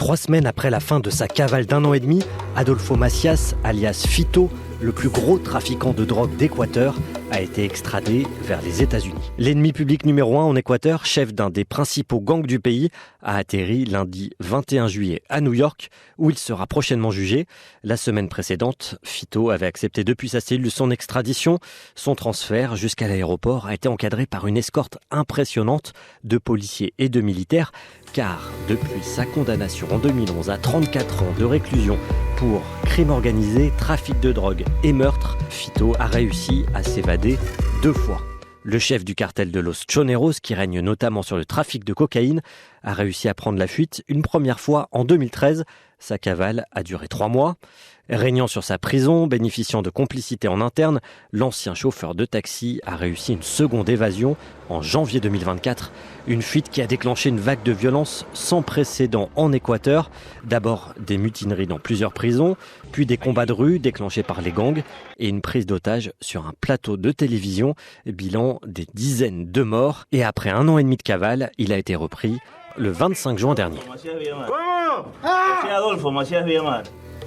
3 semaines après la fin de sa cavale d'1 an et demi, Adolfo Macias, alias Fito, le plus gros trafiquant de drogue d'Équateur, a été extradé vers les États-Unis. L'ennemi public numéro 1 en Équateur, chef d'un des principaux gangs du pays, a atterri lundi 21 juillet à New York, où il sera prochainement jugé. La semaine précédente, Fito avait accepté depuis sa cellule son extradition. Son transfert jusqu'à l'aéroport a été encadré par une escorte impressionnante de policiers et de militaires, car depuis sa condamnation en 2011 à 34 ans de réclusion pour crime organisé, trafic de drogue et meurtre, Fito a réussi à s'évader 2 fois. Le chef du cartel de Los Choneros, qui règne notamment sur le trafic de cocaïne, a réussi à prendre la fuite une première fois en 2013. Sa cavale a duré 3 mois. Régnant sur sa prison, bénéficiant de complicité en interne, l'ancien chauffeur de taxi a réussi une seconde évasion en janvier 2024. Une fuite qui a déclenché une vague de violence sans précédent en Équateur. D'abord des mutineries dans plusieurs prisons, puis des combats de rue déclenchés par les gangs et une prise d'otage sur un plateau de télévision. Bilan des dizaines de morts. Et après 1 an et demi de cavale, il a été repris le 25 juin dernier.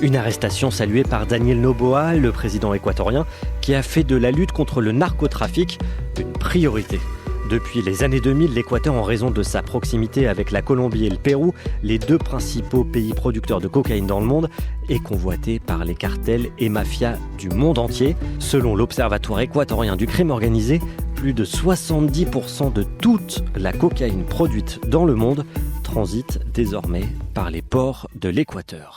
Une arrestation saluée par Daniel Noboa, le président équatorien, qui a fait de la lutte contre le narcotrafic une priorité. Depuis les années 2000, l'Équateur, en raison de sa proximité avec la Colombie et le Pérou, les 2 principaux pays producteurs de cocaïne dans le monde, est convoité par les cartels et mafias du monde entier. Selon l'Observatoire équatorien du crime organisé, plus de 70% de toute la cocaïne produite dans le monde transite désormais par les ports de l'Équateur.